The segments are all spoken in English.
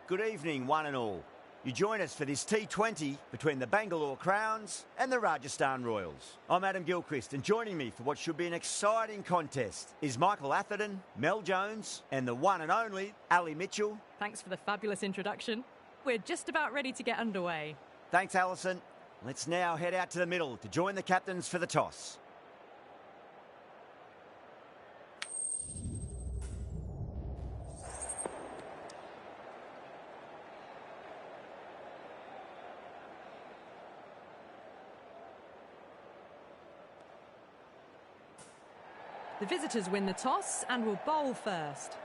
Good evening, one and all. You join us for this T20 between the Bangalore Crowns and the Rajasthan Royals. I'm Adam Gilchrist, and joining me for what should be an exciting contest is Michael Atherton, Mel Jones, and the one and only Ali Mitchell. Thanks for the fabulous introduction. We're just about ready to get underway. Thanks, Alison. Let's now head out to the middle to join the captains for the toss. The visitors win the toss and will bowl first.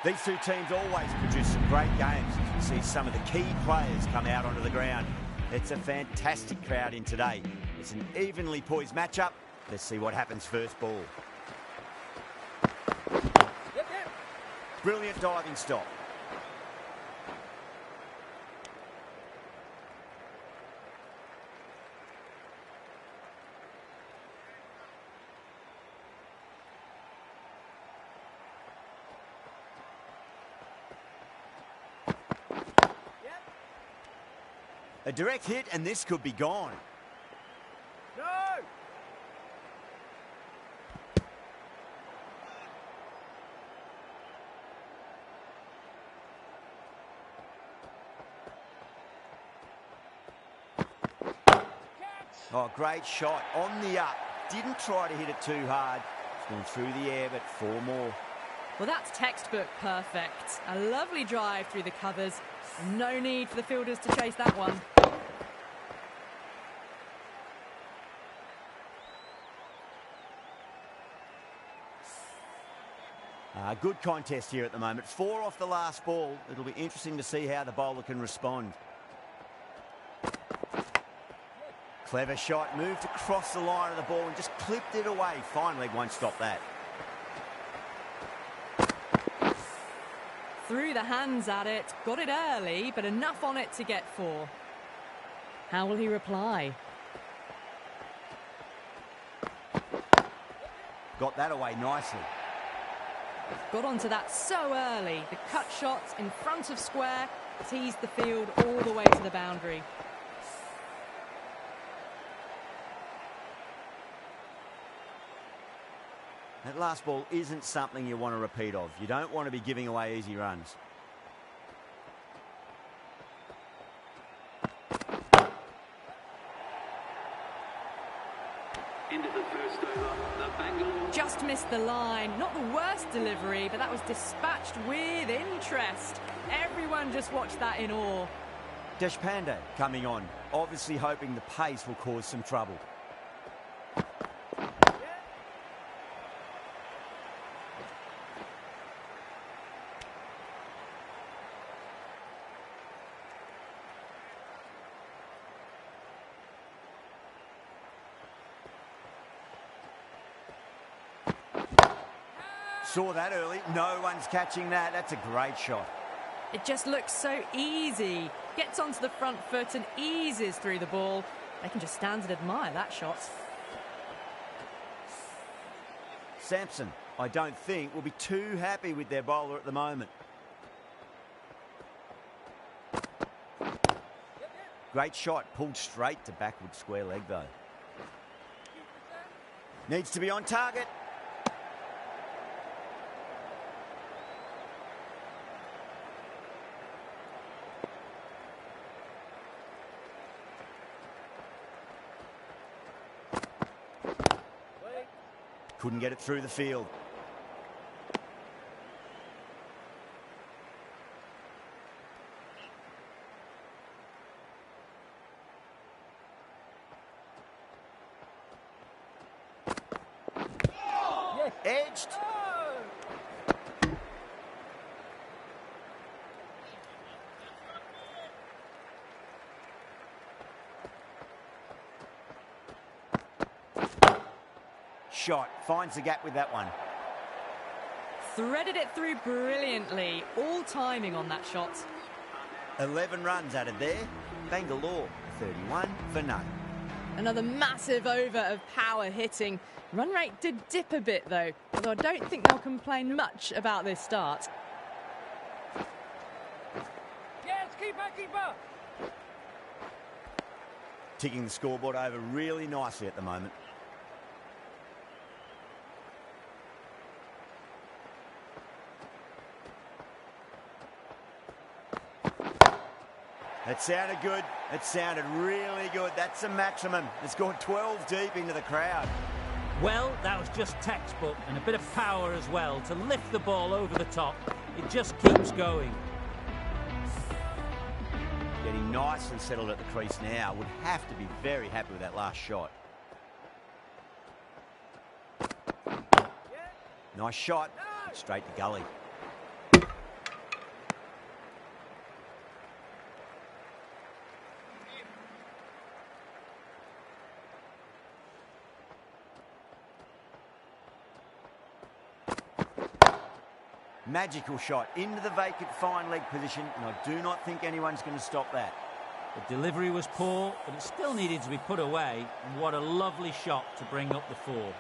These two teams always produce some great games as we see some of the key players come out onto the ground. It's a fantastic crowd in today. It's an evenly poised matchup. Let's see what happens first ball. Brilliant diving stop. A direct hit, and this could be gone. No! Oh, great shot on the up. Didn't try to hit it too hard. It's gone through the air, but 4 more. Well, that's textbook perfect. A lovely drive through the covers. No need for the fielders to chase that one. Good contest here at the moment. 4 off the last ball. It'll be interesting to see how the bowler can respond. Clever shot, moved across the line of the ball and just clipped it away. Fine leg won't stop that. Threw the hands at it, got it early, but enough on it to get 4. How will he reply? Got that away nicely. Got onto that so early. The cut shot in front of square teased the field all the way to the boundary. That last ball isn't something you want to repeat of. You don't want to be giving away easy runs. Into the first over, the Bangalore. Just missed the line. Not the worst delivery, but that was dispatched with interest. Everyone just watched that in awe. Deshpande coming on, obviously hoping the pace will cause some trouble. Saw that early. No one's catching that. That's a great shot. It just looks so easy. Gets onto the front foot and eases through the ball. They can just stand and admire that shot. Sampson, I don't think, will be too happy with their bowler at the moment. Great shot, pulled straight to backward square leg though. Needs to be on target. Couldn't get it through the field. Edged. Shot. Finds the gap with that one. Threaded it through brilliantly. All timing on that shot. 11 runs added there. Bangalore 31 for none. Another massive over of power hitting. Run rate did dip a bit though, although I don't think they'll complain much about this start. Yes, keeper! Ticking the scoreboard over really nicely at the moment. That sounded good. It sounded really good. That's the maximum. It's gone 12 deep into the crowd. Well, that was just textbook and a bit of power as well to lift the ball over the top. It just keeps going. Getting nice and settled at the crease now. Would have to be very happy with that last shot. Nice shot. Straight to gully. Magical shot into the vacant fine leg position, and I do not think anyone's going to stop that. The delivery was poor, but it still needed to be put away. And what a lovely shot to bring up the four.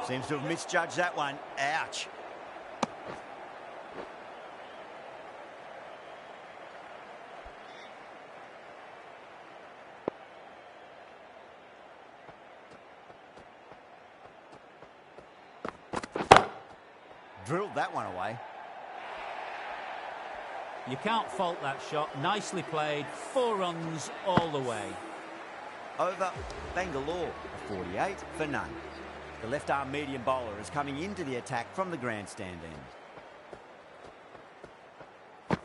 Seems to have misjudged that one. Ouch. Drilled that one away. You can't fault that shot. Nicely played. 4 runs all the way. Over Bangalore, 48 for none. The left-arm medium bowler is coming into the attack from the grandstand end.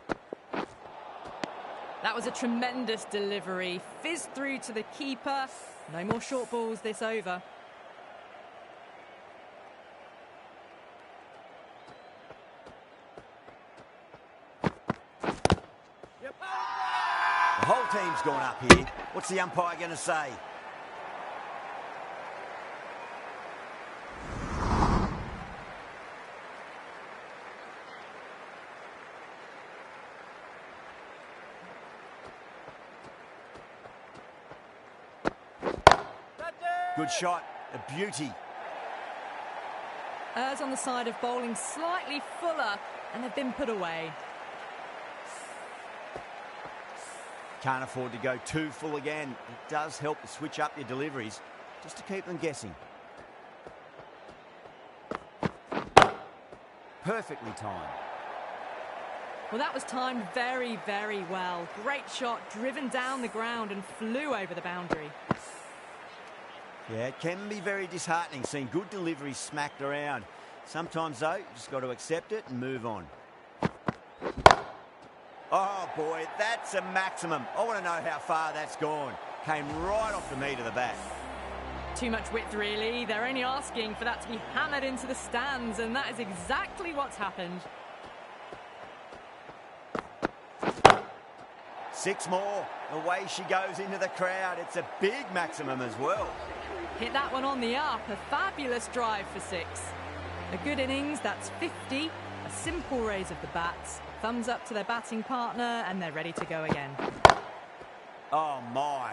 That was a tremendous delivery. Fizzed through to the keeper. No more short balls this over. The whole team's gone up here. What's the umpire going to say? Good shot, a beauty. Errs on the side of bowling slightly fuller, and they've been put away. Can't afford to go too full again. It does help to switch up your deliveries, just to keep them guessing. Perfectly timed. Well, that was timed very, very well. Great shot, driven down the ground and flew over the boundary. Yeah, it can be very disheartening seeing good deliveries smacked around. Sometimes, though, you just got to accept it and move on. Oh, boy, that's a maximum. I want to know how far that's gone. Came right off the meat of the bat. Too much width, really. They're only asking for that to be hammered into the stands, and that is exactly what's happened. 6 more. Away she goes into the crowd. It's a big maximum as well. Hit that one on the up. A fabulous drive for 6. A good innings, that's 50. A simple raise of the bats. Thumbs up to their batting partner, and they're ready to go again. Oh, my.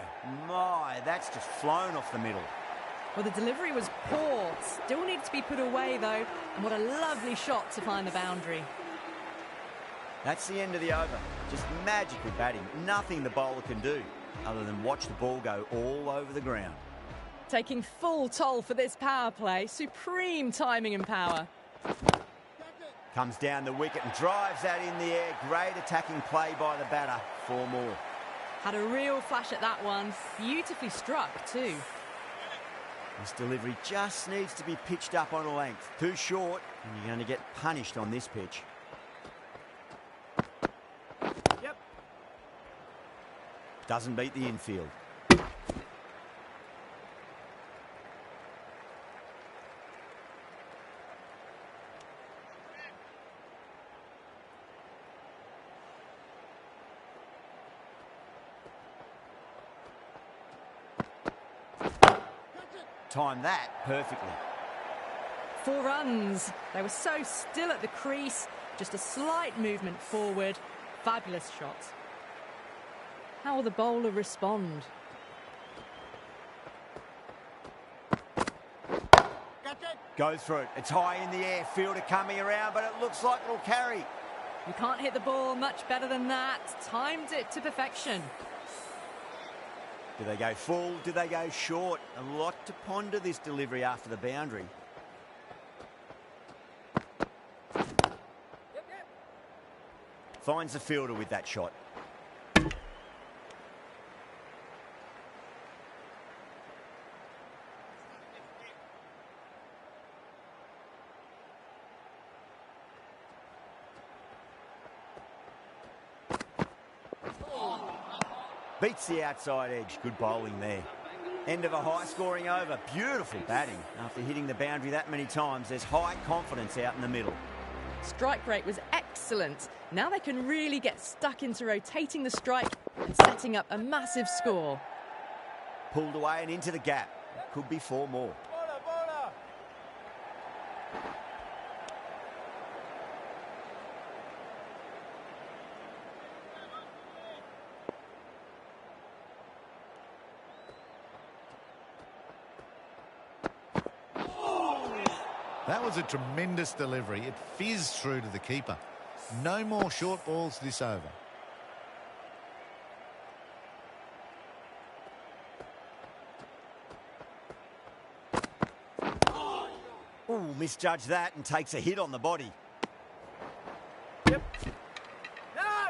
That's just flown off the middle. Well, the delivery was poor. Still needs to be put away, though. And what a lovely shot to find the boundary. That's the end of the over. Just magical batting. Nothing the bowler can do other than watch the ball go all over the ground. Taking full toll for this power play. Supreme timing and power. Comes down the wicket and drives that in the air. Great attacking play by the batter. 4 more. Had a real flash at that one. Beautifully struck, too. This delivery just needs to be pitched up on a length. Too short, and you're going to get punished on this pitch. Yep. Doesn't beat the infield. Timed that perfectly. 4 runs. They were so still at the crease. Just a slight movement forward. Fabulous shot. How will the bowler respond? Goes for it. It's high in the air. Fielder coming around, but it looks like it'll carry. You can't hit the ball much better than that. Timed it to perfection. Do they go full? Do they go short? A lot to ponder this delivery after the boundary. Finds the fielder with that shot. Beats the outside edge. Good bowling there. End of a high-scoring over. Beautiful batting. After hitting the boundary that many times, there's high confidence out in the middle. Strike rate was excellent. Now they can really get stuck into rotating the strike and setting up a massive score. Pulled away and into the gap. Could be 4 more. That was a tremendous delivery. It fizzed through to the keeper. No more short balls this over. Ooh, misjudged that and takes a hit on the body. Yep. No!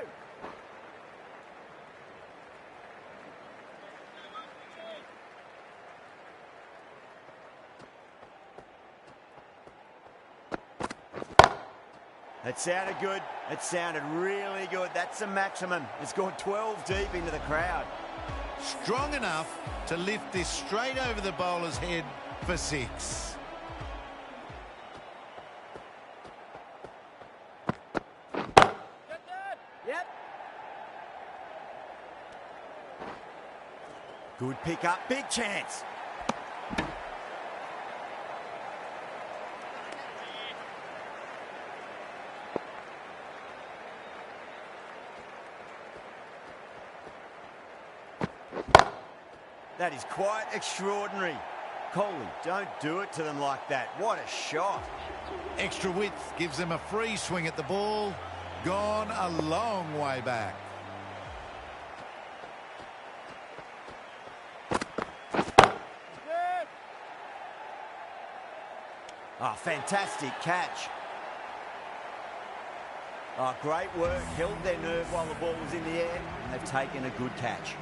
That sounded good. It sounded really good. That's the maximum. It's gone 12 deep into the crowd. Strong enough to lift this straight over the bowler's head for 6. Yep. Good pick up. Big chance. That is quite extraordinary. Coley, don't do it to them like that. What a shot. Extra width gives them a free swing at the ball. Gone a long way back. Oh, fantastic catch. Oh, great work. Held their nerve while the ball was in the air, and they've taken a good catch.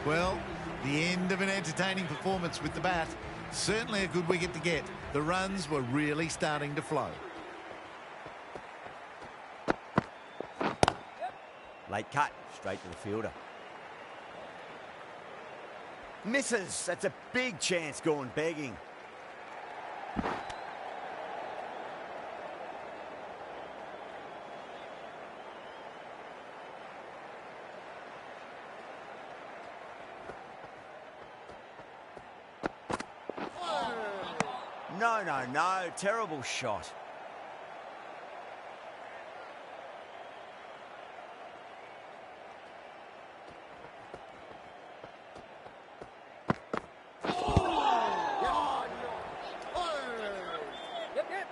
Well, the end of an entertaining performance with the bat. Certainly a good wicket to get. The runs were really starting to flow. Late cut, straight to the fielder. Misses. That's a big chance gone begging. No, no, no. Terrible shot. Yep, yep.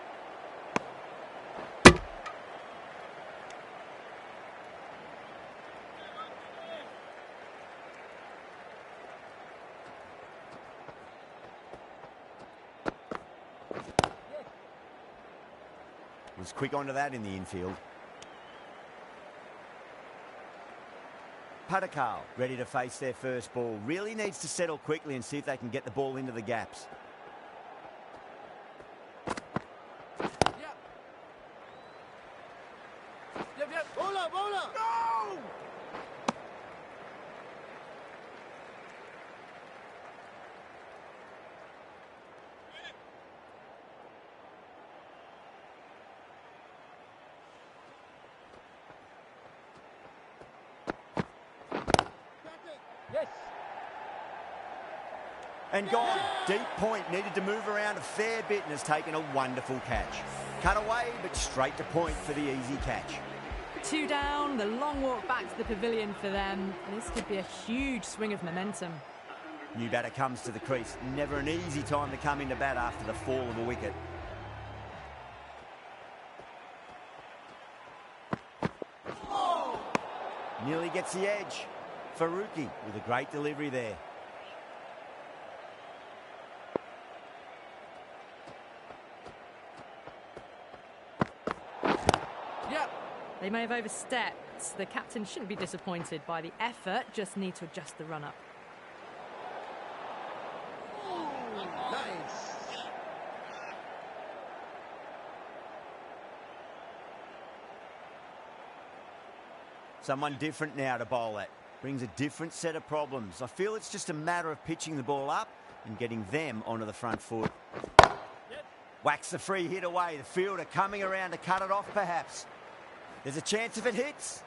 Was quick onto that in the infield. Padakal ready to face their first ball. Really needs to settle quickly and see if they can get the ball into the gaps. Yep. Yep, yep. Bowler, bowler. No! Yes. And gone. Deep point. Needed to move around a fair bit and has taken a wonderful catch. Cut away, but straight to point for the easy catch. 2 down, the long walk back to the pavilion for them. This could be a huge swing of momentum. New batter comes to the crease. Never an easy time to come into bat after the fall of a wicket. Nearly gets the edge. Faruqi with a great delivery there. Yep. They may have overstepped. The captain shouldn't be disappointed by the effort, just need to adjust the run-up. Nice. Someone different now to bowl at. Brings a different set of problems. I feel it's just a matter of pitching the ball up and getting them onto the front foot. Yep. Whacks the free hit away. The fielder coming around to cut it off perhaps. There's a chance if it hits.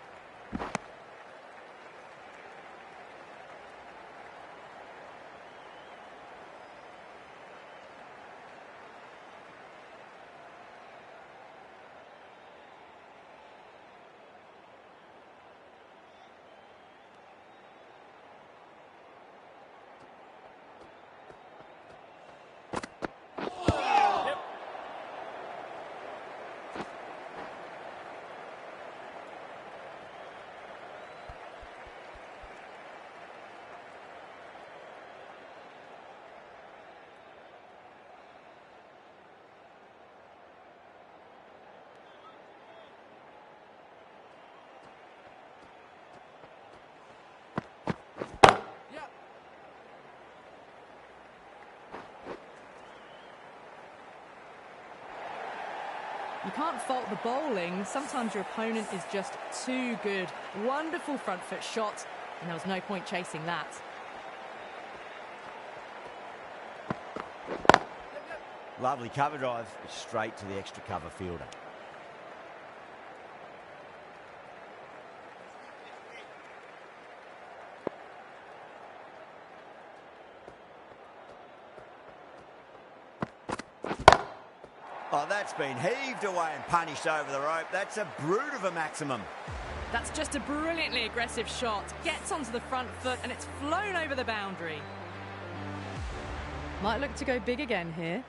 Yep. You can't fault the bowling. Sometimes your opponent is just too good. Wonderful front foot shot, and there was no point chasing that. Lovely cover drive, straight to the extra cover fielder. Oh, that's been heaved away and punished over the rope. That's a brute of a maximum. That's just a brilliantly aggressive shot. Gets onto the front foot and it's flown over the boundary. Might look to go big again here.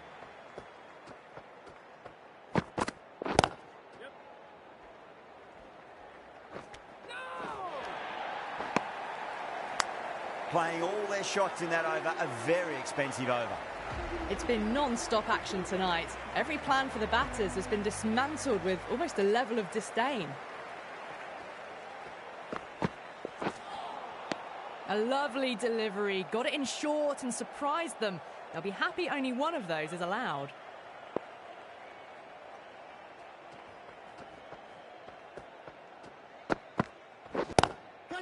Playing all their shots in that over, a very expensive over. It's been non-stop action tonight. Every plan for the batters has been dismantled with almost a level of disdain. A lovely delivery, got it in short and surprised them. They'll be happy only one of those is allowed.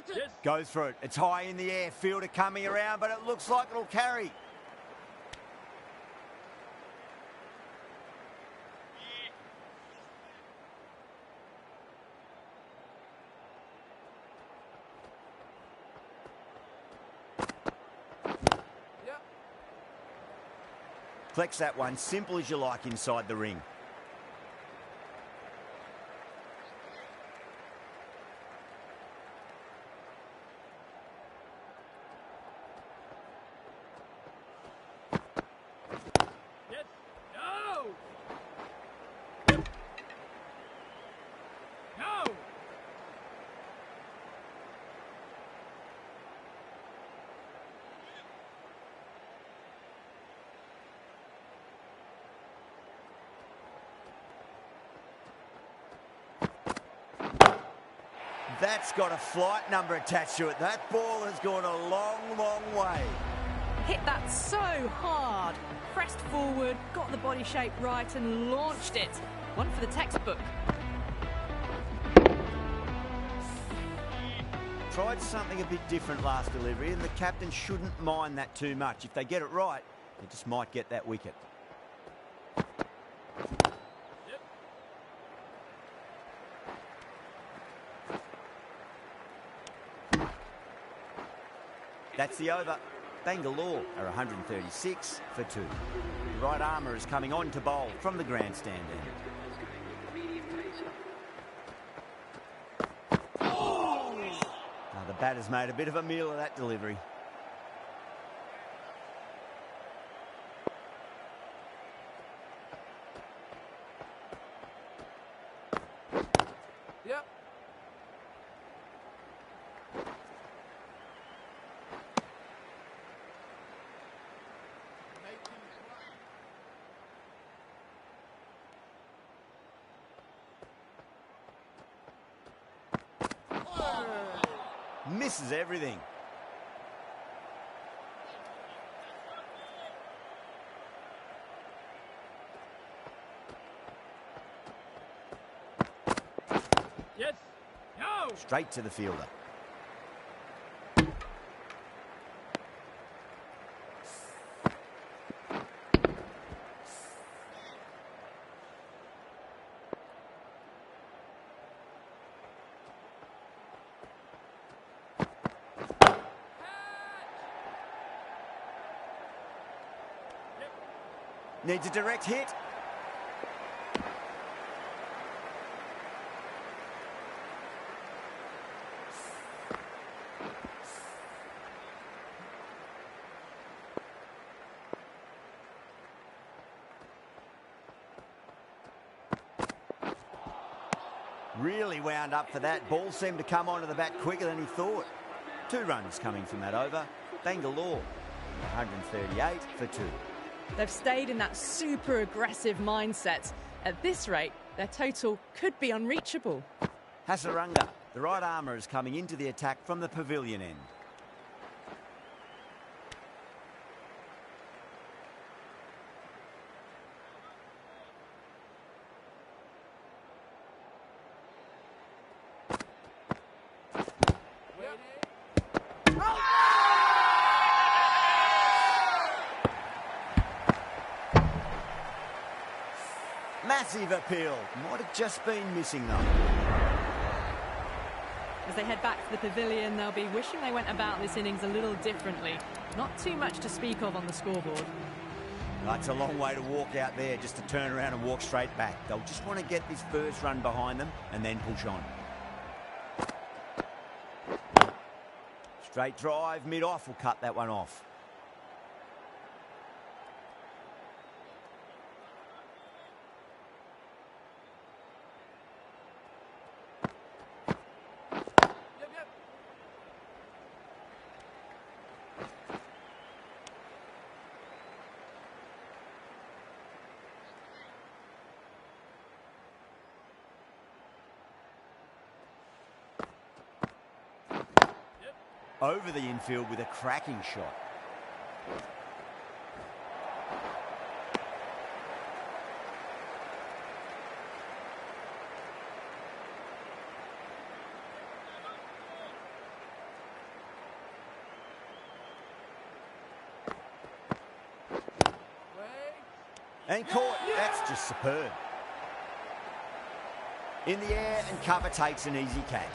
Yes. Goes for it. It's high in the air. Fielder coming around, but it looks like it'll carry. Collects that one, simple as you like inside the ring. Yes. No. No. That's got a flight number attached to it. That ball has gone a long, long way. Hit that so hard. Pressed forward, got the body shape right and launched it. One for the textbook. Tried something a bit different last delivery, and the captain shouldn't mind that too much. If they get it right, they just might get that wicket. That's the over. Bangalore are 136 for 2. The right armour is coming on to bowl from the grandstand end. Now the batter's made a bit of a meal of that delivery. Yep. Misses everything. Yes. No. Straight to the fielder. Needs a direct hit. Really wound up for that. Ball seemed to come onto the bat quicker than he thought. 2 runs coming from that over. Bangalore, 138 for 2. They've stayed in that super aggressive mindset. At this rate, their total could be unreachable. Hasaranga, the right armour, is coming into the attack from the pavilion end. Massive appeal. Might have just been missing though. As they head back to the pavilion, they'll be wishing they went about this innings a little differently. Not too much to speak of on the scoreboard. It's a long way to walk out there just to turn around and walk straight back. They'll just want to get this first run behind them and then push on. Straight drive, mid-off will cut that one off. Over the infield with a cracking shot. And caught. That's just superb. In the air, and cover takes an easy catch.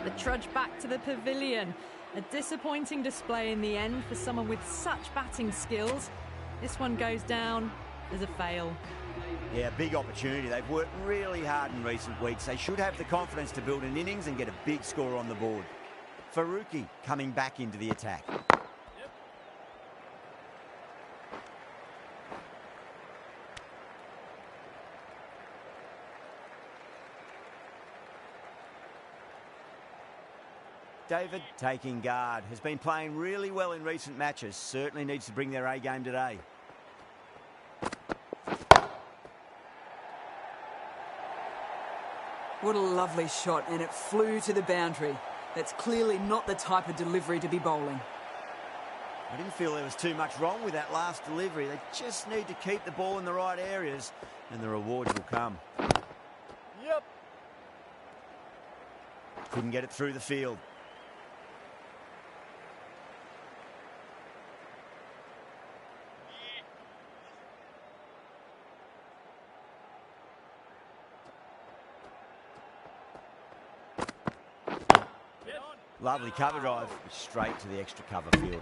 The trudge back to the pavilion. A disappointing display in the end for someone with such batting skills. This one goes down as a fail. Yeah, big opportunity. They've worked really hard in recent weeks. They should have the confidence to build an innings and get a big score on the board. Faruqi coming back into the attack. David taking guard. Has been playing really well in recent matches. Certainly needs to bring their A game today. What a lovely shot, and it flew to the boundary. That's clearly not the type of delivery to be bowling. I didn't feel there was too much wrong with that last delivery. They just need to keep the ball in the right areas, and the rewards will come. Yep. Couldn't get it through the field. Lovely cover drive, straight to the extra cover fielder.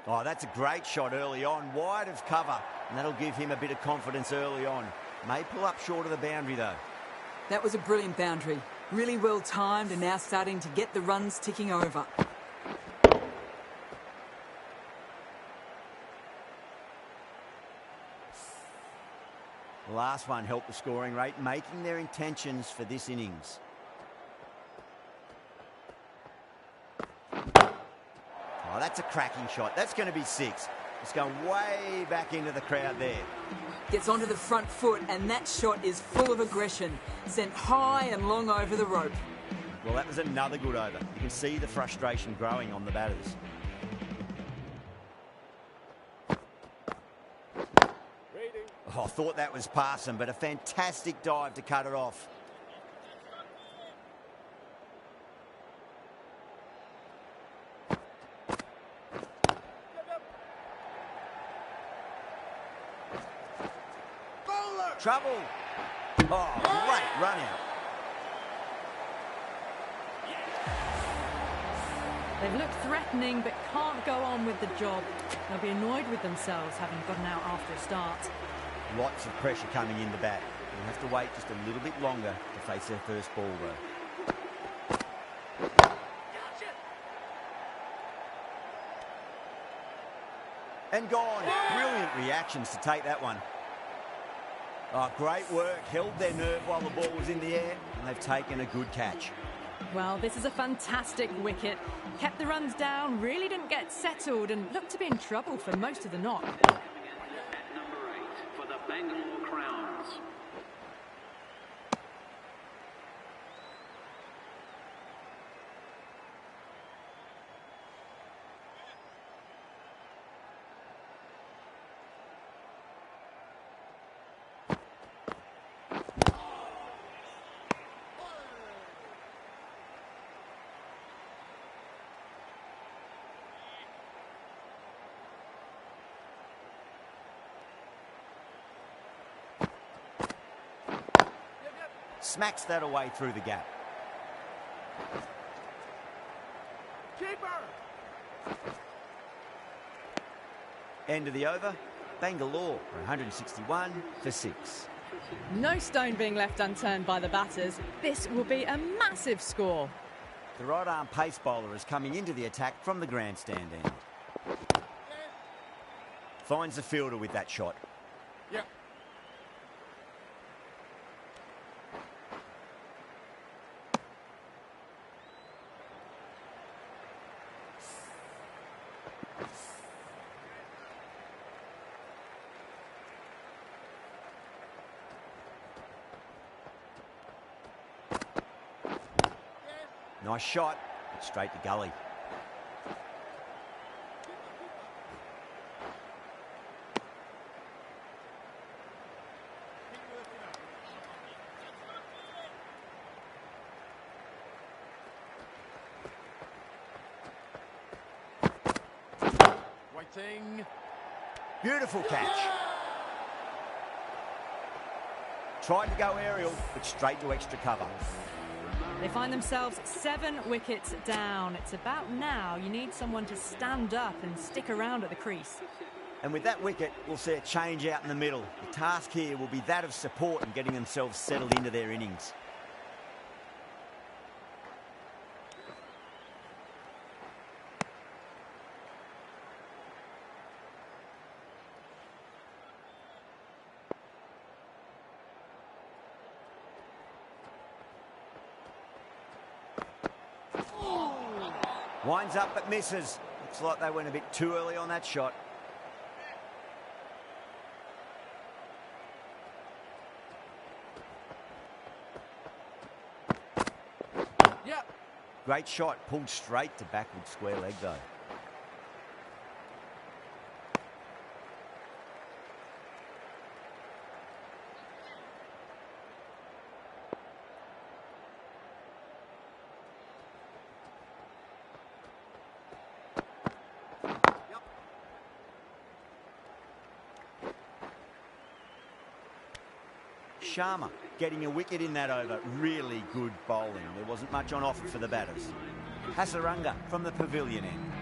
Oh, that's a great shot early on, wide of cover, and that'll give him a bit of confidence early on. May pull up short of the boundary though. That was a brilliant boundary. Really well timed and now starting to get the runs ticking over. The last one helped the scoring rate, making their intentions for this innings. Oh, that's a cracking shot. That's going to be 6. It's going way back into the crowd there. Gets onto the front foot, and that shot is full of aggression. Sent high and long over the rope. Well, that was another good over. You can see the frustration growing on the batters. Oh, I thought that was passing, but a fantastic dive to cut it off. Trouble. Oh, great run out. They've looked threatening but can't go on with the job. They'll be annoyed with themselves having gotten out after a start. Lots of pressure coming in the bat. They'll have to wait just a little bit longer to face their first ball though. And gone. Brilliant reactions to take that one. Oh, great work. Held their nerve while the ball was in the air, and they've taken a good catch. Well, this is a fantastic wicket. Kept the runs down, really didn't get settled, and looked to be in trouble for most of the knock. At number 8 for the Bangalore Crowns. Smacks that away through the gap. Keeper! End of the over. Bangalore 161 for 6. No stone being left unturned by the batters. This will be a massive score. The right arm pace bowler is coming into the attack from the grandstand end. Finds the fielder with that shot. Yep. Nice shot, but straight to gully. Batting. Beautiful catch. Tried to go aerial, but straight to extra cover. They find themselves 7 wickets down. It's about now you need someone to stand up and stick around at the crease. And with that wicket, we'll see a change out in the middle. The task here will be that of support and getting themselves settled into their innings. Winds up but misses. Looks like they went a bit too early on that shot. Yep. Great shot, pulled straight to backward square leg though. Sharma getting a wicket in that over. Really good bowling. There wasn't much on offer for the batters. Hasaranga from the pavilion end.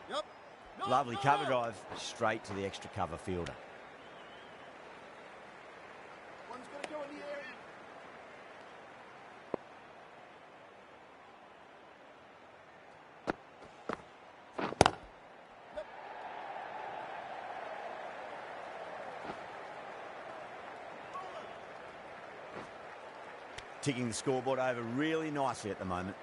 Yep. No, Lovely no. cover drive, straight to the extra cover fielder. One's got to go in the area. Ticking the scoreboard over really nicely at the moment.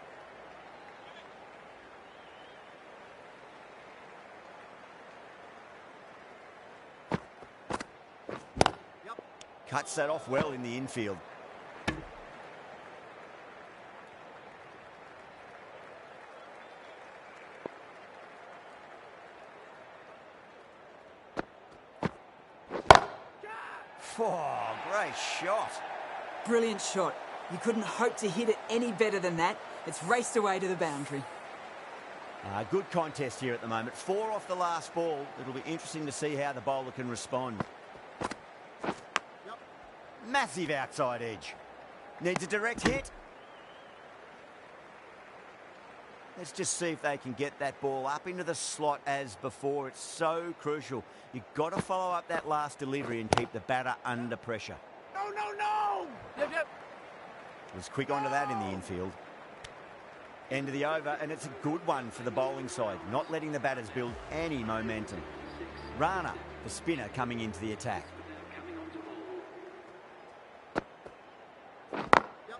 Yep. Cuts that off well in the infield. Oh, great shot. Brilliant shot. You couldn't hope to hit it any better than that. It's raced away to the boundary. Good contest here at the moment. 4 off the last ball. It'll be interesting to see how the bowler can respond. Yep. Massive outside edge. Needs a direct hit. Let's just see if they can get that ball up into the slot as before. It's so crucial. You've got to follow up that last delivery and keep the batter under pressure. No, no, no. Yep, yep. Was quick onto that in the infield. End of the over, and it's a good one for the bowling side, not letting the batters build any momentum. Rana, the spinner, coming into the attack. Yep.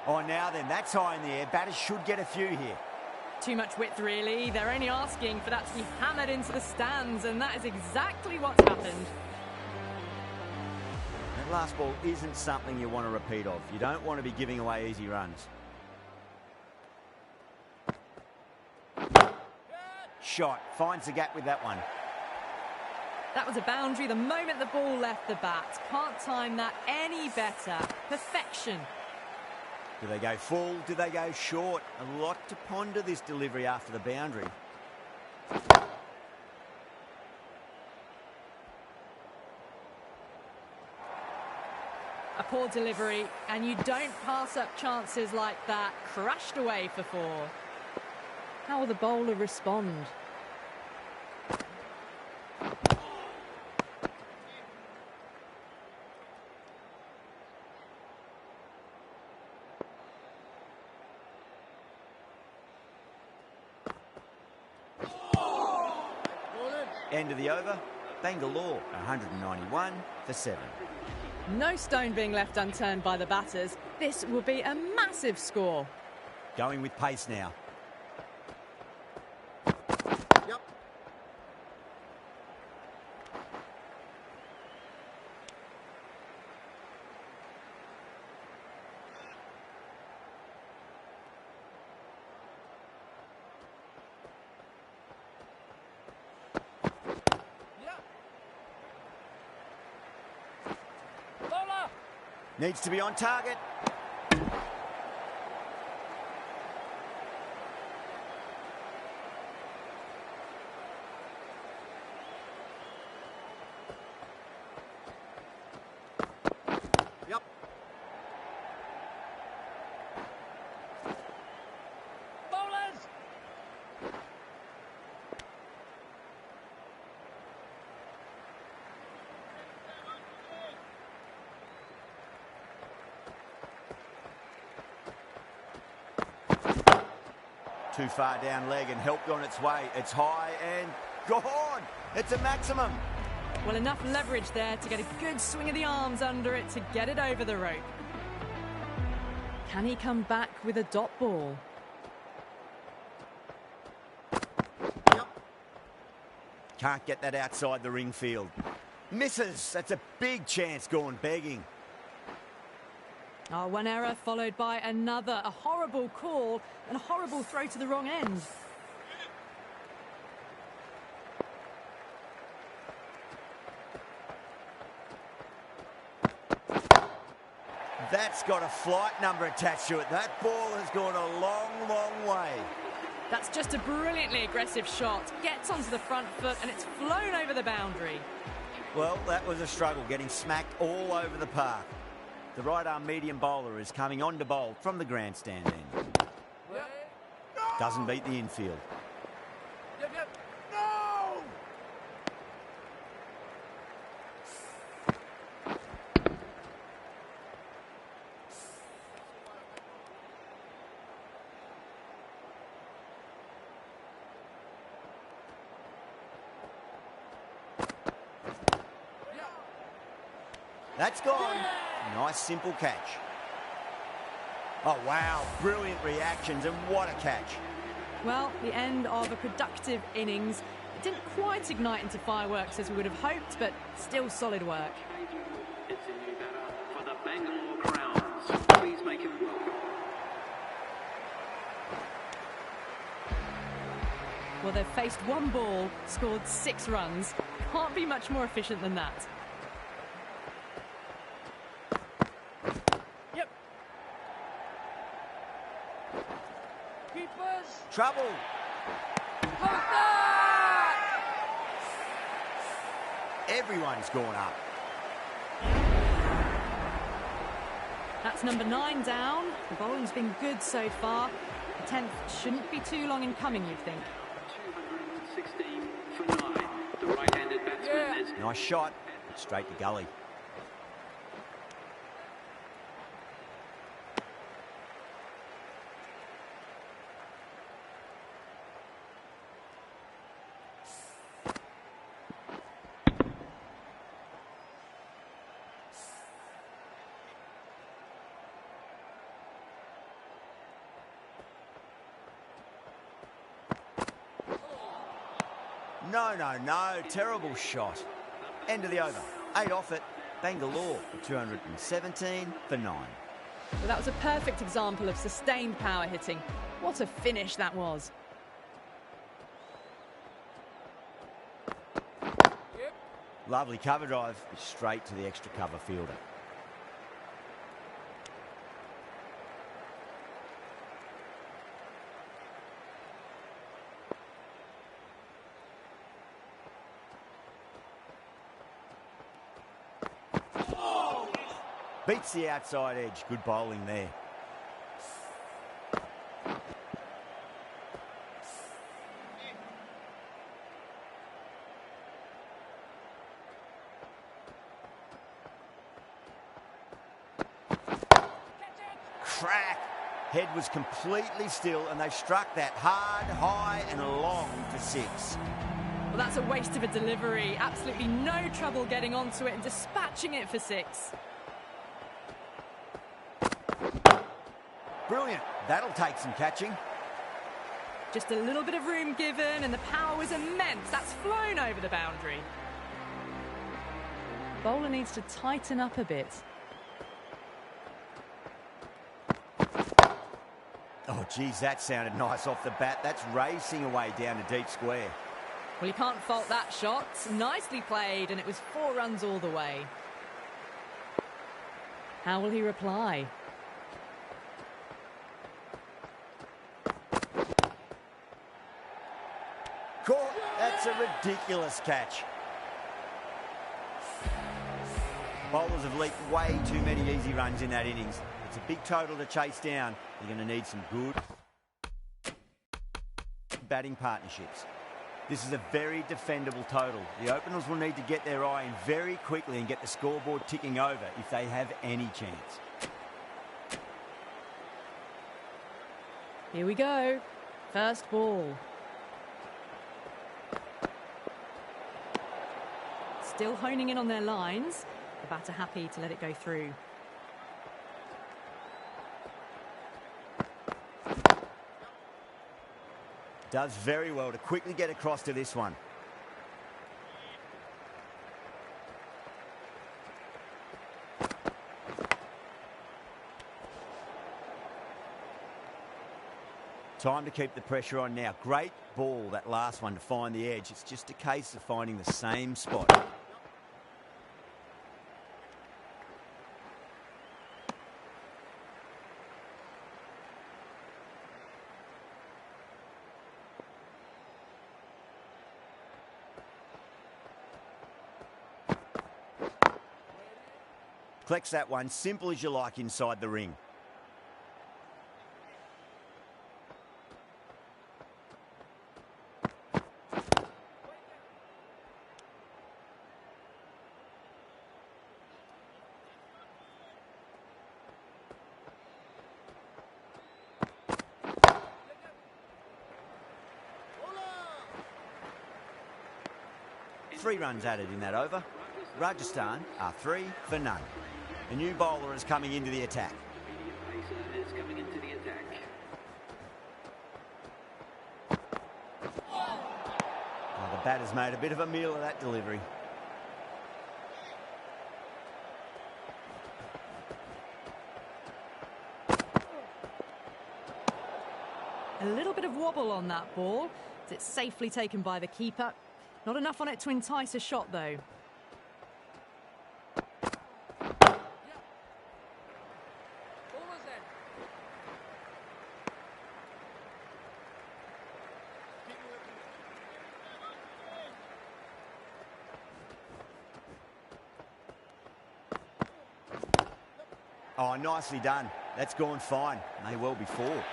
Oh, now then, that's high in the air. Batters should get a few here. Too much width, really. They're only asking for that to be hammered into the stands, and that is exactly what's happened. That last ball isn't something you want to repeat of. You don't want to be giving away easy runs. Shot. Finds the gap with that one. That was a boundary the moment the ball left the bat. Can't time that any better. Perfection. Do they go full? Do they go short? A lot to ponder this delivery after the boundary. A poor delivery, and you don't pass up chances like that. Crashed away for 4. How will the bowler respond? End of the over. Bangalore 191 for 7. No stone being left unturned by the batters. This will be a massive score. Going with pace now. Yep. Needs to be on target. Yep. Bowlers! Too far down leg and helped on its way. It's high and gone. It's a maximum. Well, enough leverage there to get a good swing of the arms under it to get it over the rope. Can he come back with a dot ball? Yep. Can't get that outside the ring field. Misses. That's a big chance gone begging. Oh, one error followed by another. A horrible call and a horrible throw to the wrong end. That's got a flight number attached to it. That ball has gone a long, long way. That's just a brilliantly aggressive shot. Gets onto the front foot and it's flown over the boundary. Well, that was a struggle, getting smacked all over the park. The right-arm medium bowler is coming on to bowl from the grandstand end. Doesn't beat the infield. Yep. No! That's gone. Nice, simple catch. Oh, wow. Brilliant reactions, and what a catch. Well, the end of a productive innings. It didn't quite ignite into fireworks as we would have hoped, but still solid work. It's a new batter for the Bangalore Crowns. Please make him welcome. Well, they've faced one ball, scored 6 runs. Can't be much more efficient than that. Yep. Keepers! Trouble. Everyone's gone up. That's number 9 down. The bowling's been good so far. The 10th shouldn't be too long in coming, you'd think. 216 for 9. The right-handed batsman is Nice shot. Straight to gully. No. Terrible shot. End of the over. 8 off it. Bangalore for 217 for 9. Well, that was a perfect example of sustained power hitting. What a finish that was. Lovely cover drive. Straight to the extra cover fielder. Beats the outside edge. Good bowling there. Crack. Head was completely still and they struck that hard, high and long for 6. Well, that's a waste of a delivery. Absolutely no trouble getting onto it and dispatching it for 6. Brilliant. That'll take some catching. Just a little bit of room given and the power was immense. That's flown over the boundary. Bowler needs to tighten up a bit. Oh, geez, that sounded nice off the bat. That's racing away down to deep square. Well, you can't fault that shot. Nicely played, and it was 4 runs all the way. How will he reply? Caught. That's a ridiculous catch. Bowlers have leaked way too many easy runs in that innings. It's a big total to chase down. You're going to need some good batting partnerships. This is a very defendable total. The openers will need to get their eye in very quickly and get the scoreboard ticking over if they have any chance. Here we go. First ball. Still honing in on their lines. The batter happy to let it go through. Does very well to quickly get across to this one. Time to keep the pressure on now. Great ball, that last one, to find the edge. It's just a case of finding the same spot. Collects that one, simple as you like, inside the ring. Three runs added in that over. Rajasthan are 3 for none. The new bowler is coming into the attack. Pacer is coming into the attack. Oh, the batter's made a bit of a meal of that delivery. A little bit of wobble on that ball. It's safely taken by the keeper. Not enough on it to entice a shot, though. Oh, nicely done. That's gone fine. May well be 4.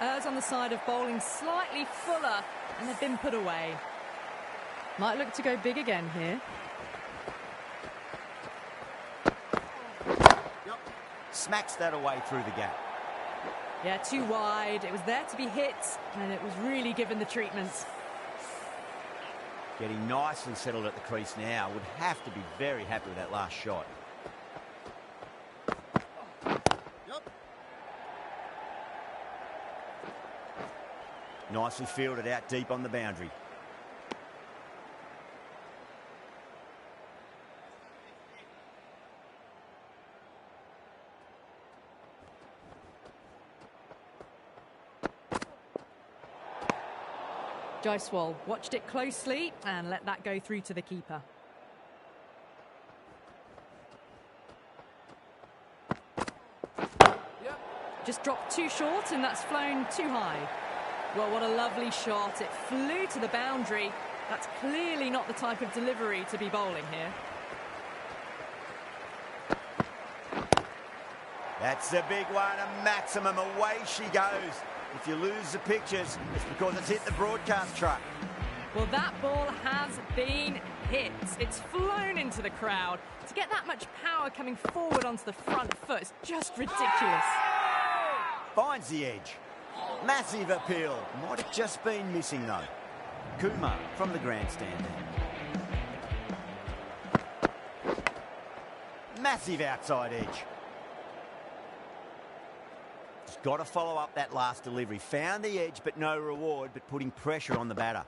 Errs on the side of bowling slightly fuller, and they've been put away. Might look to go big again here. Smacks that away through the gap. Yeah, too wide. It was there to be hit, and it was really given the treatment. Getting nicely settled at the crease now. Would have to be very happy with that last shot. Nicely fielded out deep on the boundary. Jaiswal watched it closely and let that go through to the keeper. Just dropped too short and that's flown too high. Well, what a lovely shot. It flew to the boundary. That's clearly not the type of delivery to be bowling here. That's a big one, a maximum. Away she goes. If you lose the pictures, it's because it's hit the broadcast truck. Well, that ball has been hit. It's flown into the crowd. To get that much power coming forward onto the front foot is just ridiculous. Finds the edge. Massive appeal. Might have just been missing, though. Kumar from the grandstand. Massive outside edge. Just got to follow up that last delivery. Found the edge, but no reward, but putting pressure on the batter.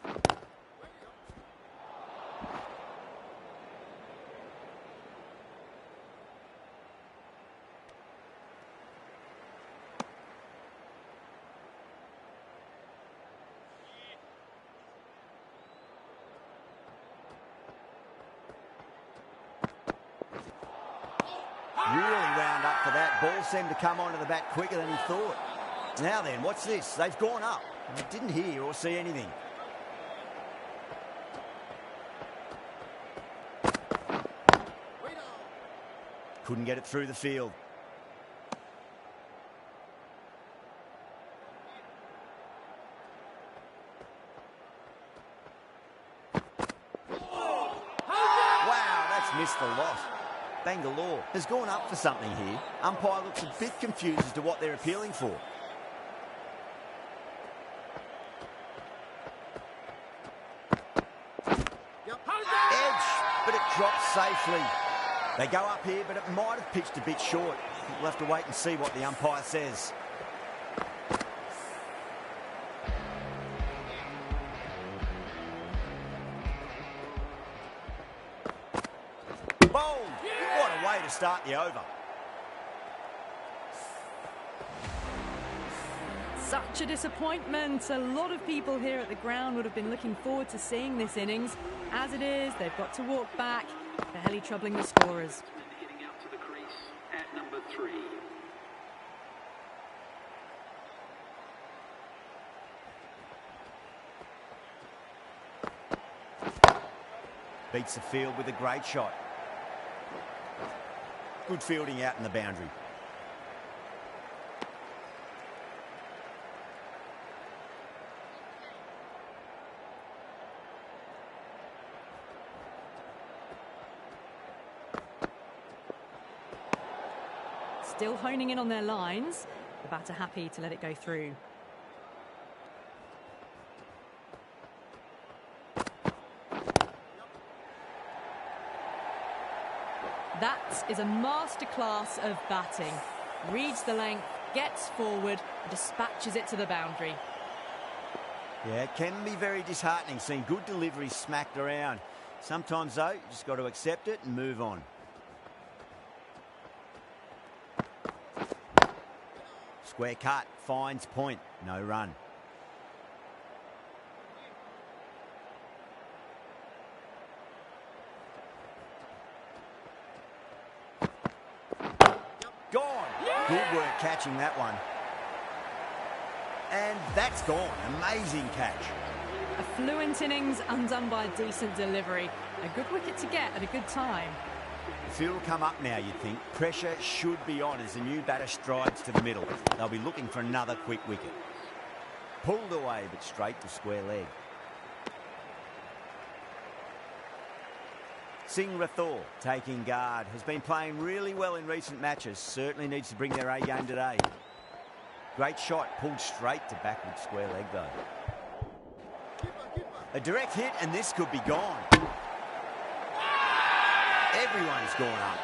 Really wound up for that. Ball seemed to come onto the bat quicker than he thought. Now then, what's this? They've gone up. I didn't hear or see anything. Couldn't get it through the field. Wow, that's missed the lot. Bangalore has gone up for something here. Umpire looks a bit confused as to what they're appealing for. Edge, but it drops safely. They go up here, but it might have pitched a bit short. We'll have to wait and see what the umpire says. Bowled! What a way to start the over. Such a disappointment. A lot of people here at the ground would have been looking forward to seeing this innings. As it is, they've got to walk back, barely troubling the scorers. Hitting out to the crease at number 3. Beats the field with a great shot. Good fielding out in the boundary. Still honing in on their lines. The batter happy to let it go through. That is a masterclass of batting. Reads the length, gets forward, and dispatches it to the boundary. Yeah, it can be very disheartening seeing good deliveries smacked around. Sometimes, though, you just got to accept it and move on. Square cut, finds point, no run. Gone. Good work catching that one. And that's gone. Amazing catch. A fluent innings undone by a decent delivery. A good wicket to get at a good time. The field will come up now, you'd think. Pressure should be on as the new batter strides to the middle. They'll be looking for another quick wicket. Pulled away, but straight to square leg. Singh Rathore, taking guard, has been playing really well in recent matches. Certainly needs to bring their A game today. Great shot, pulled straight to backward square leg though. A direct hit and this could be gone. Everyone's gone up.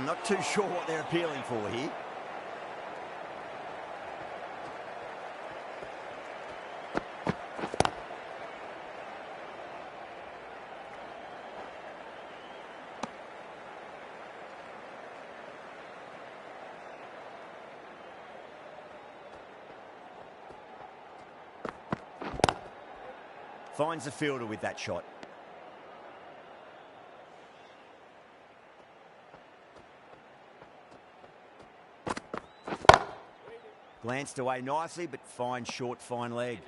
Not too sure what they're appealing for here. Finds the fielder with that shot. Glanced away nicely, but finds short, fine leg.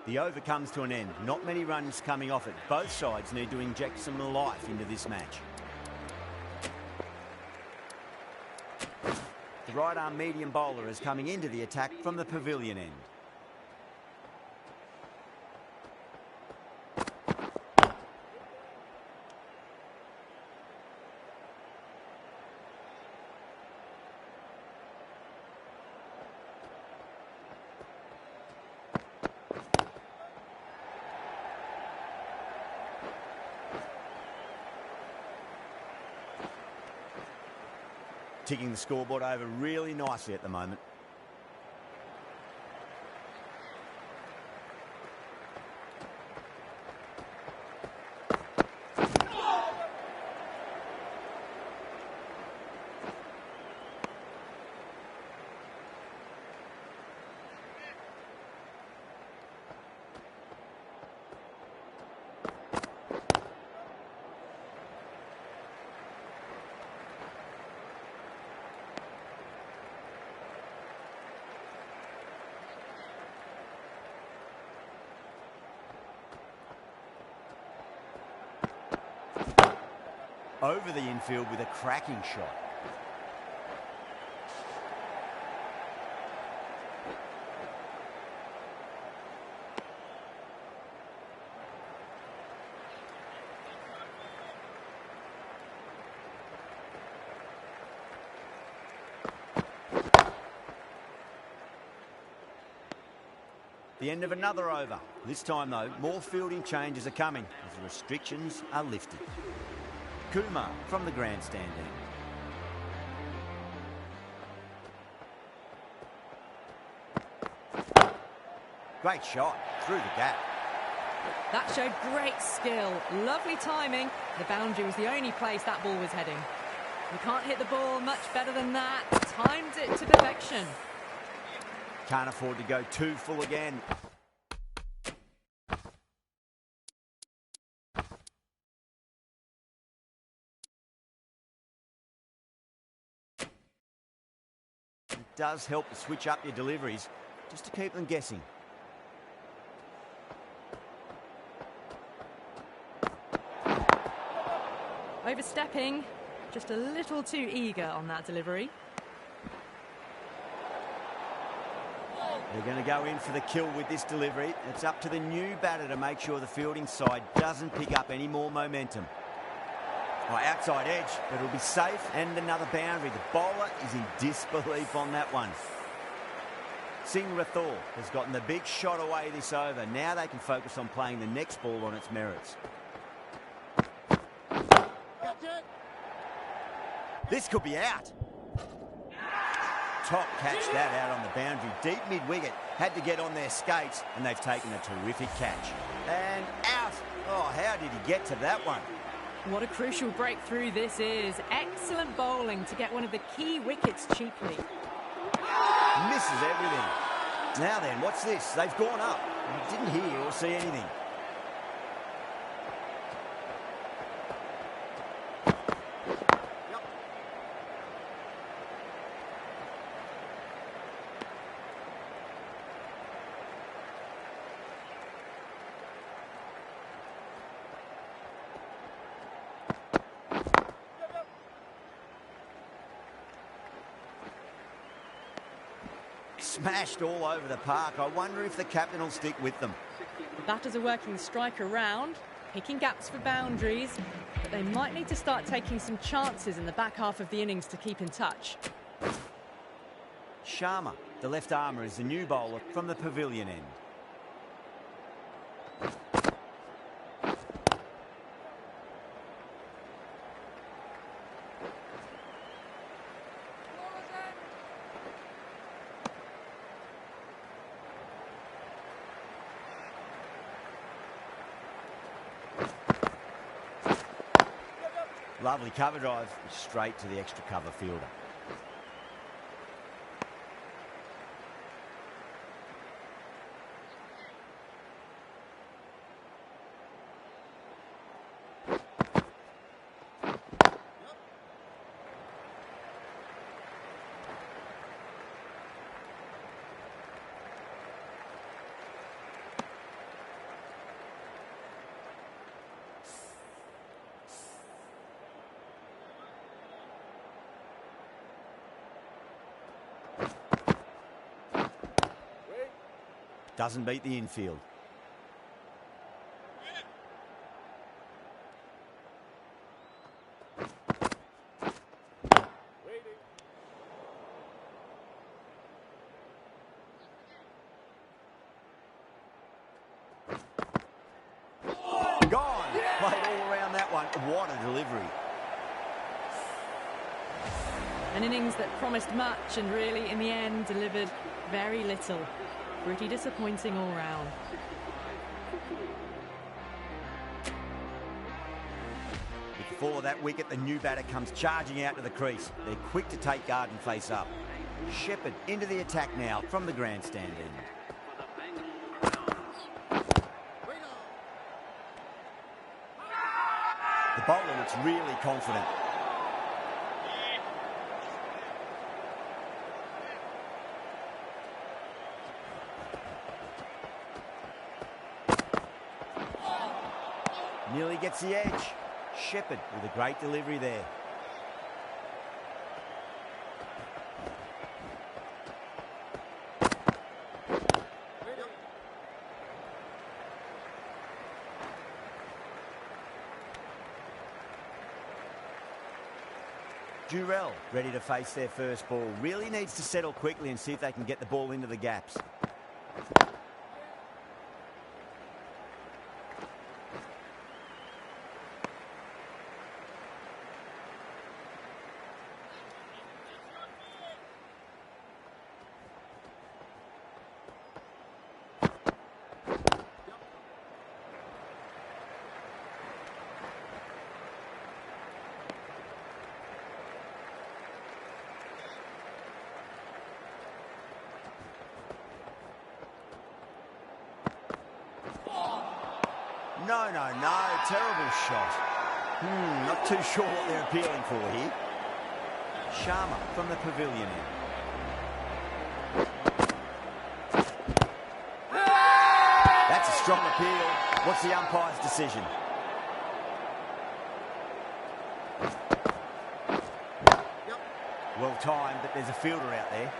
The over comes to an end. Not many runs coming off it. Both sides need to inject some life into this match. The right-arm medium bowler is coming into the attack from the pavilion end. Ticking the scoreboard over really nicely at the moment. over the infield with a cracking shot. The end of another over. This time, though, more fielding changes are coming as the restrictions are lifted. Kumar from the grandstand end. Great shot through the gap. That showed great skill. Lovely timing. The boundary was the only place that ball was heading. You can't hit the ball much better than that. Timed it to perfection. Can't afford to go too full again. It does help to switch up your deliveries just to keep them guessing. Overstepping, just a little too eager on that delivery. They're going to go in for the kill with this delivery. It's up to the new batter to make sure the fielding side doesn't pick up any more momentum. Oh, outside edge, but it'll be safe, and another boundary. The bowler is in disbelief on that one. Singh Rathore has gotten the big shot away this over. Now they can focus on playing the next ball on its merits. This could be out. Top catch that out on the boundary. Deep mid-wicket. Had to get on their skates, and they've taken a terrific catch. And out. Oh, how did he get to that one? What a crucial breakthrough this is. Excellent bowling to get one of the key wickets cheaply. Misses everything. Now then, what's this? They've gone up. He didn't hear or see anything. Smashed all over the park. I wonder if the captain will stick with them. The batters are working the strike around, picking gaps for boundaries, but they might need to start taking some chances in the back half of the innings to keep in touch. Sharma, the left armour, is the new bowler from the pavilion end. Lovely cover drive, straight to the extra cover fielder. Doesn't beat the infield. Gone. Played all around that one. What a delivery. An innings that promised much and really, in the end, delivered very little. Pretty disappointing all round. With the fall of that wicket, the new batter comes charging out to the crease. They're quick to take guard and face up. Shepherd into the attack now from the grandstand end. The bowler looks really confident. Nearly gets the edge. Shepherd with a great delivery there. Durrell ready to face their first ball. Really needs to settle quickly and see if they can get the ball into the gaps. No, terrible shot. Not too sure what they're appealing for here. Sharma from the pavilion end. That's a strong appeal. What's the umpire's decision? Well timed, but there's a fielder out there.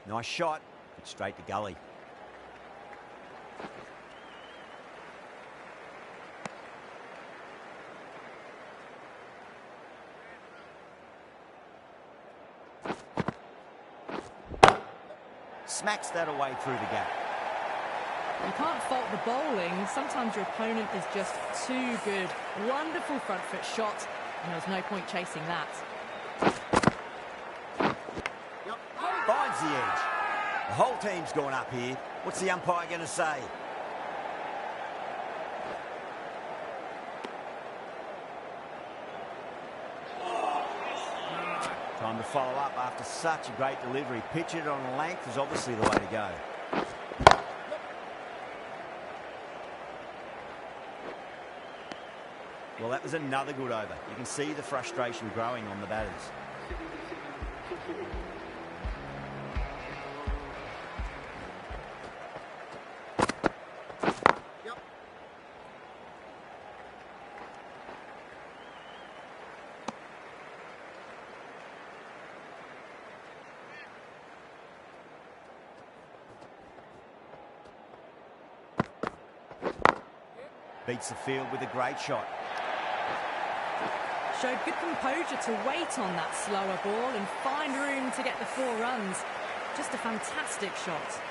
Nice shot, straight to gully. Smacks that away through the gap. You can't fault the bowling. Sometimes your opponent is just too good. Wonderful front foot shot, and there was no point chasing that. Finds the edge. The whole team's gone up here. What's the umpire going to say? Time to follow up after such a great delivery. Pitch it on length is obviously the way to go. Well, that was another good over. You can see the frustration growing on the batters. Beats the field with a great shot. Showed good composure to wait on that slower ball and find room to get the 4 runs. Just a fantastic shot.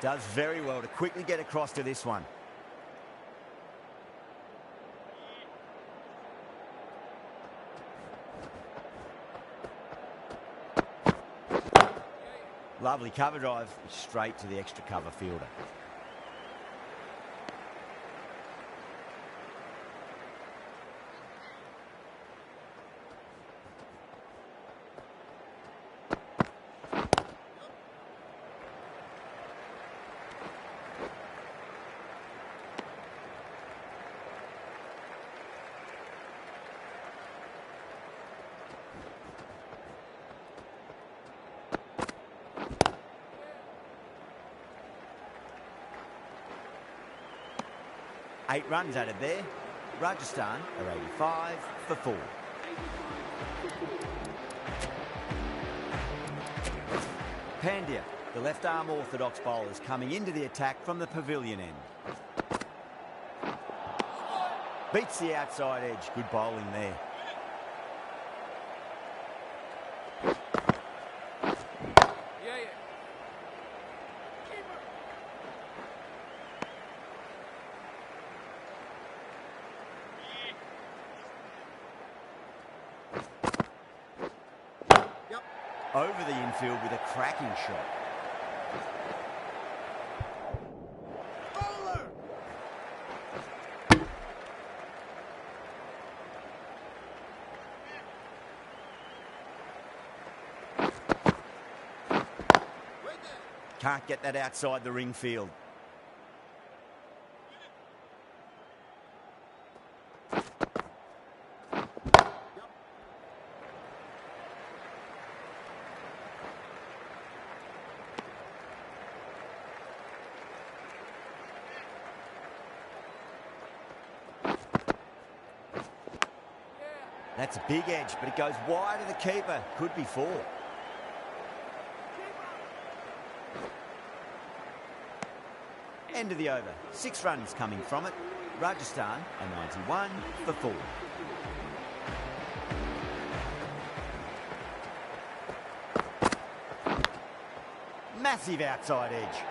Does very well to quickly get across to this one. Lovely cover drive, straight to the extra cover fielder. Eight runs added there. Rajasthan are 85 for 4. Pandya, the left-arm orthodox bowler, is coming into the attack from the pavilion end. Beats the outside edge. Good bowling there. Over the infield with a cracking shot. Bowler! Can't get that outside the ring field. That's a big edge, but it goes wide of the keeper. Could be 4. End of the over. 6 runs coming from it. Rajasthan a 91 for 4. Massive outside edge.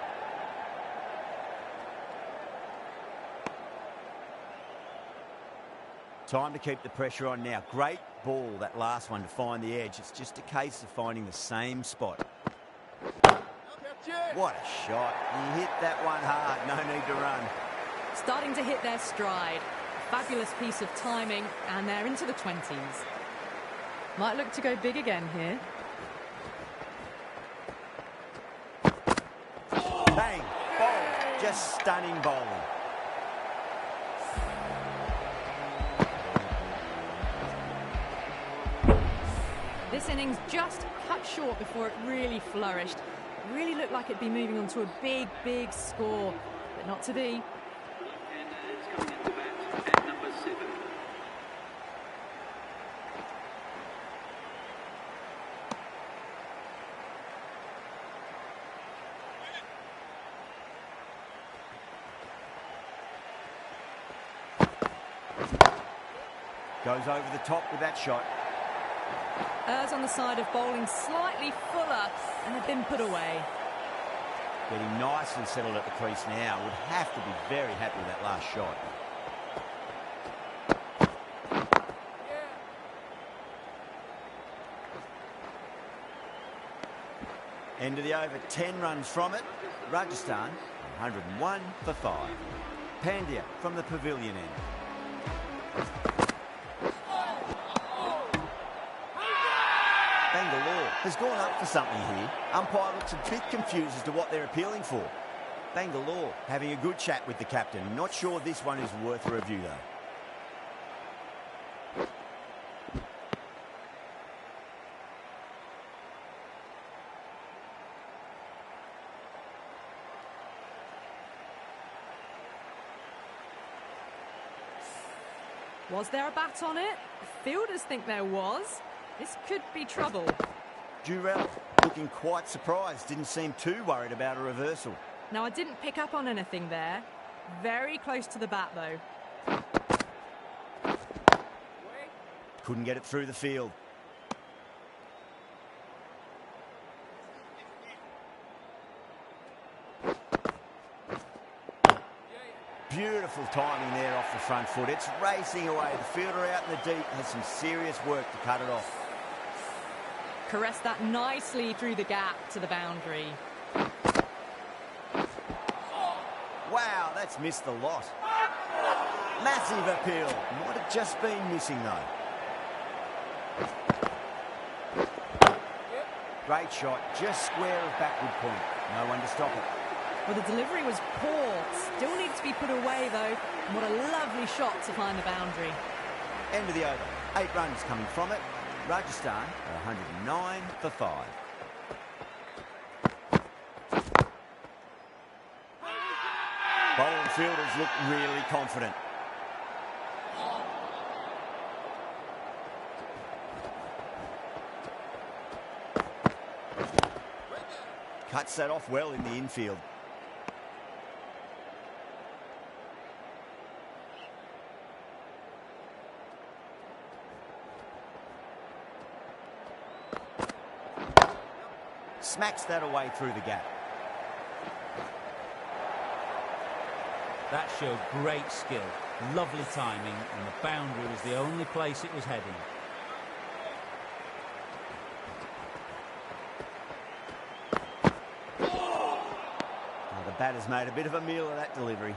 Time to keep the pressure on now. Great ball, that last one, to find the edge. It's just a case of finding the same spot. What a shot. He hit that one hard. No need to run. Starting to hit their stride. Fabulous piece of timing, and they're into the 20s. Might look to go big again here. Bang! Bowled. Just stunning bowling. This innings just cut short before it really flourished. It really looked like it'd be moving on to a big, big score, but not to be. Left-hander is coming into bat at number 7. Goes over the top with that shot. Errs on the side of bowling slightly fuller and had been put away. Getting nicely settled at the crease now. Would have to be very happy with that last shot. End of the over, 10 runs from it. Rajasthan, 101 for 5. Pandya from the pavilion end. Bangalore has gone up for something here. Umpire looks a bit confused as to what they're appealing for. Bangalore having a good chat with the captain. Not sure this one is worth a review though. Was there a bat on it? Fielders think there was. This could be trouble. Durrell looking quite surprised. Didn't seem too worried about a reversal. Now, I didn't pick up on anything there. Very close to the bat, though. Couldn't get it through the field. Beautiful timing there off the front foot. It's racing away. The fielder out in the deep has some serious work to cut it off. Caressed that nicely through the gap to the boundary. Wow, that's missed the lot. Massive appeal. Might have just been missing though. Great shot, just square of backward point. No one to stop it. Well, the delivery was poor. Still needs to be put away, though. And what a lovely shot to find the boundary. End of the over. 8 runs coming from it. Rajasthan are 109 for 5. Bowling fielders look really confident. Cuts that off well in the infield. Smacks that away through the gap. That showed great skill, lovely timing, and the boundary was the only place it was heading. Oh, the batter's made a bit of a meal of that delivery.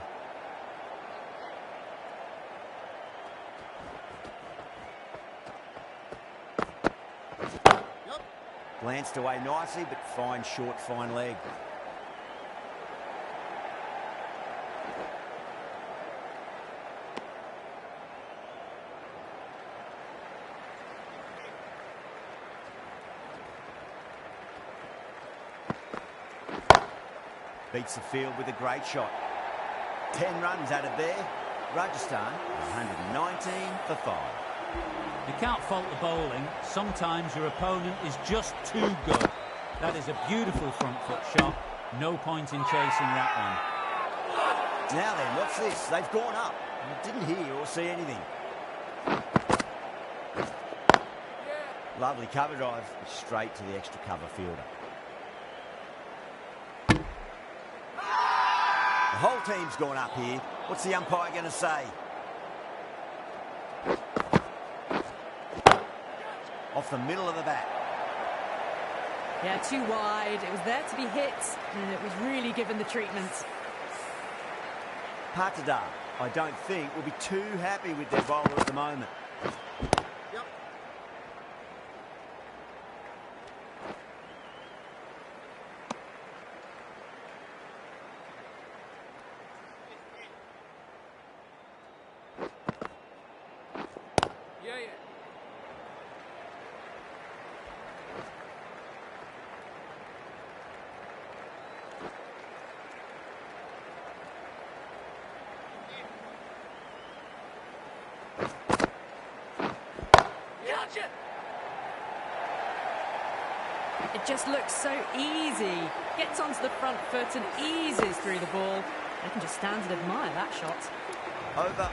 Glanced away nicely, but fine short, fine leg. Beats the field with a great shot. 10 runs added there. Rajasthan, 119 for 5. You can't fault the bowling. Sometimes your opponent is just too good. That is a beautiful front foot shot. No point in chasing that one. Now then, what's this? They've gone up. I didn't hear or see anything. Lovely cover drive, straight to the extra cover fielder. The whole team's gone up here. What's the umpire going to say? Off the middle of the bat. Yeah, too wide. It was there to be hit, and it was really given the treatment. Patada, I don't think, will be too happy with their bowler at the moment. Yep. Yeah, yeah. Gotcha. It just looks so easy. Gets onto the front foot and eases through the ball. They can just stand and admire that shot. Over.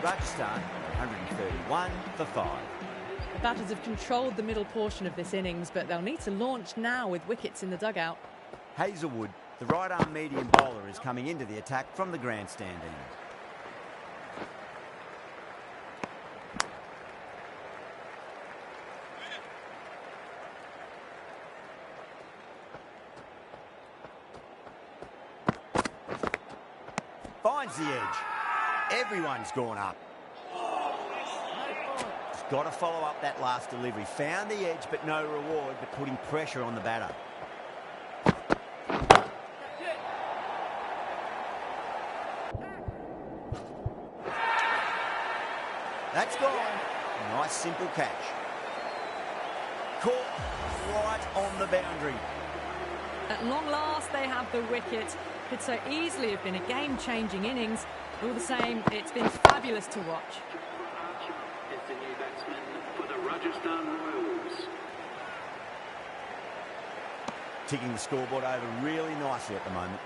Rajasthan, 131 for 5. The batters have controlled the middle portion of this innings, but they'll need to launch now with wickets in the dugout. Hazelwood, the right-arm medium bowler, is coming into the attack from the grandstand end. Finds the edge. Everyone's gone up. He's got to follow up that last delivery. Found the edge, but no reward, but putting pressure on the batter. That's gone. Nice, simple catch. Caught right on the boundary. At long last, they have the wicket. Could so easily have been a game-changing innings. All the same, it's been fabulous to watch. Archer is the new batsman for the Rajasthan Royals. Ticking the scoreboard over really nicely at the moment.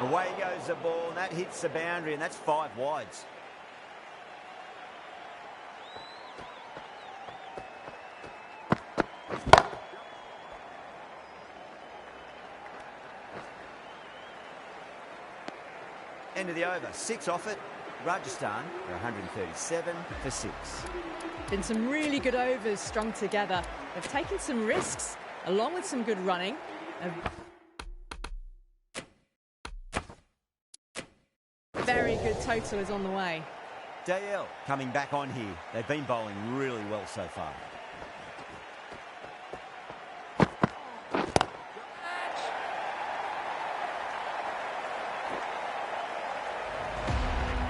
Away goes the ball, and that hits the boundary, and that's 5 wides. End of the over. 6 off it. Rajasthan are 137 for 6. Been some really good overs strung together. They've taken some risks, along with some good running. Very good total is on the way. Dale coming back on here. They've been bowling really well so far.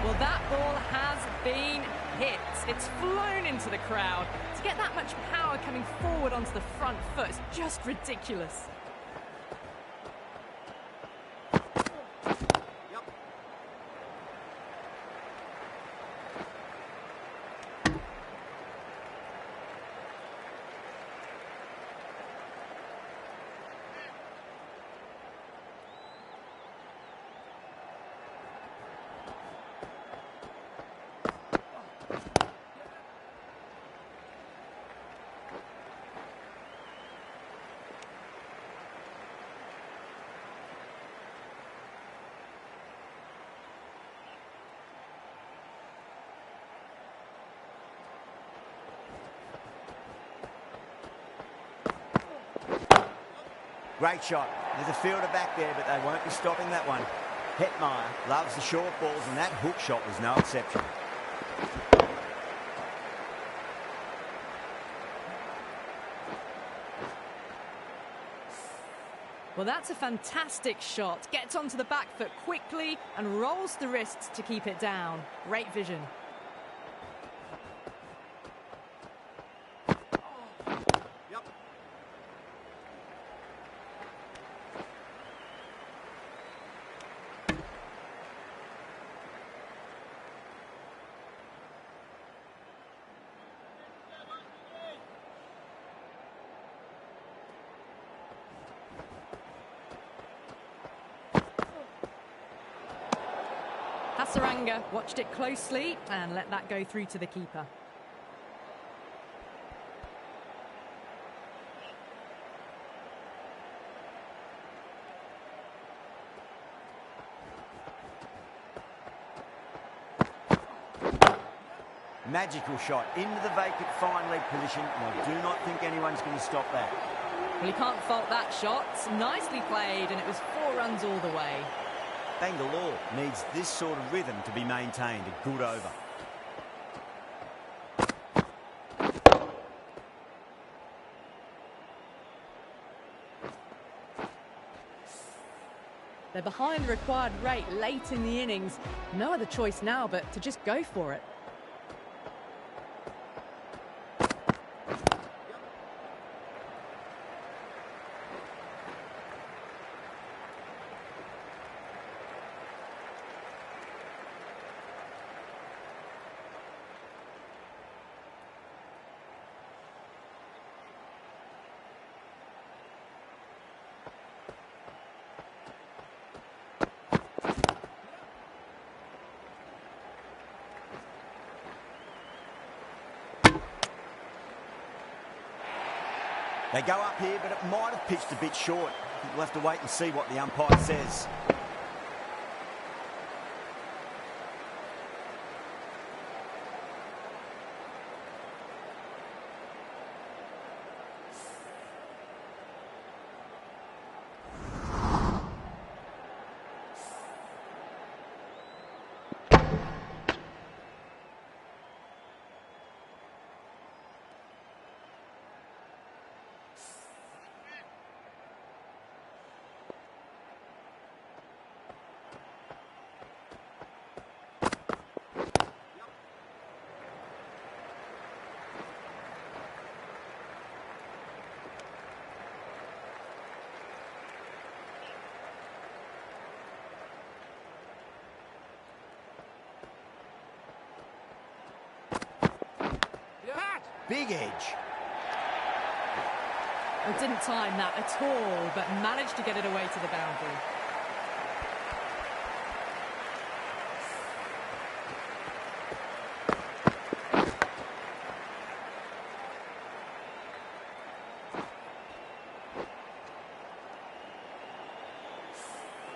Well, that ball has been hit. It's flown into the crowd. To get that much power coming forward onto the front foot is just ridiculous. Great shot. There's a fielder back there, but they won't be stopping that one. Hetmeyer loves the short balls, and that hook shot was no exception. Well, that's a fantastic shot. Gets onto the back foot quickly and rolls the wrists to keep it down. Great vision. Yep. Hasaranga watched it closely and let that go through to the keeper. Magical shot into the vacant fine leg position, and I do not think anyone's going to stop that. Well, you can't fault that shot. Nicely played, and it was 4 runs all the way. Bangalore needs this sort of rhythm to be maintained. A good over. They're behind the required rate late in the innings. No other choice now but to just go for it. They go up here, but it might have pitched a bit short. We'll have to wait and see what the umpire says. Big edge. Well, didn't time that at all, but managed to get it away to the boundary.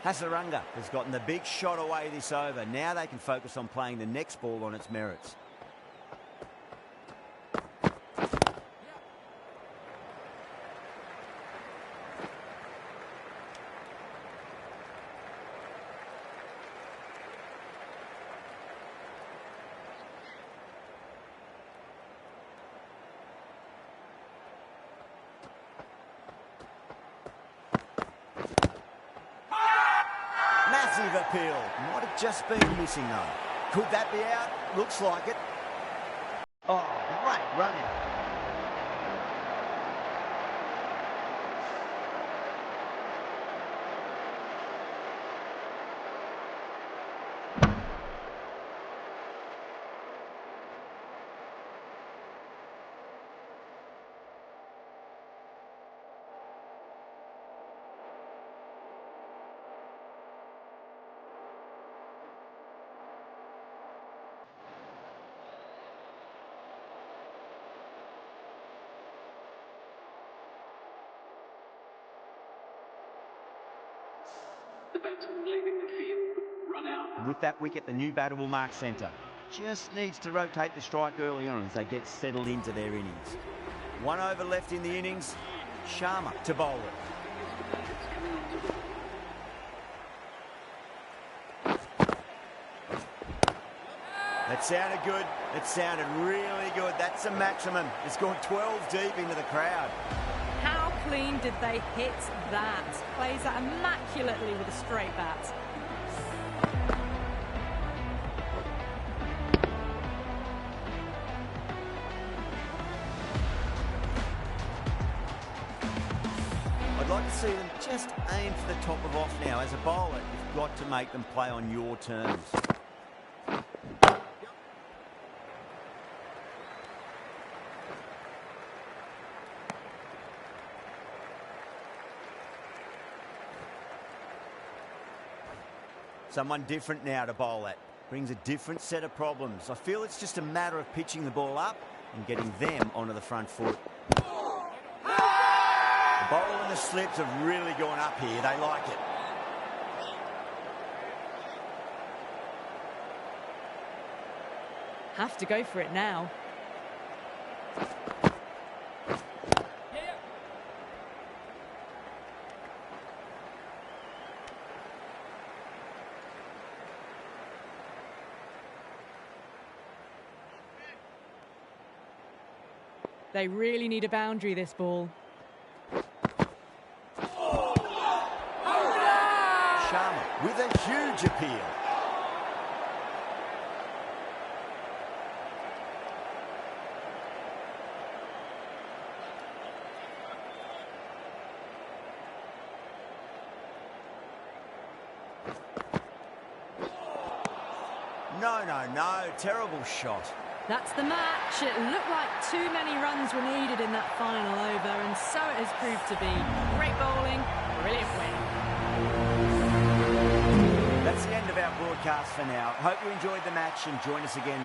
Hasaranga has gotten the big shot away this over. Now they can focus on playing the next ball on its merits. Massive appeal. Might have just been missing though. Could that be out? Looks like it. Oh, great running. The batsman leaving the field. Run out. With that wicket, the new batter will mark centre. Just needs to rotate the strike early on as they get settled into their innings. 1 over left in the innings. Sharma to bowl it. That sounded good. It sounded really good. That's a maximum. It's gone 12 deep into the crowd. How clean did they hit that? Plays that immaculately with a straight bat. I'd like to see them just aim for the top of off now. As a bowler, you've got to make them play on your terms. Someone different now to bowl at. Brings a different set of problems. I feel it's just a matter of pitching the ball up and getting them onto the front foot. The bowler and the slips have really gone up here. They like it. Have to go for it now. They really need a boundary, this ball. Sharma with a huge appeal. No. Terrible shot. That's the match. It looked like too many runs were needed in that final over, and so it has proved to be. Great bowling, brilliant win. That's the end of our broadcast for now. Hope you enjoyed the match and join us again.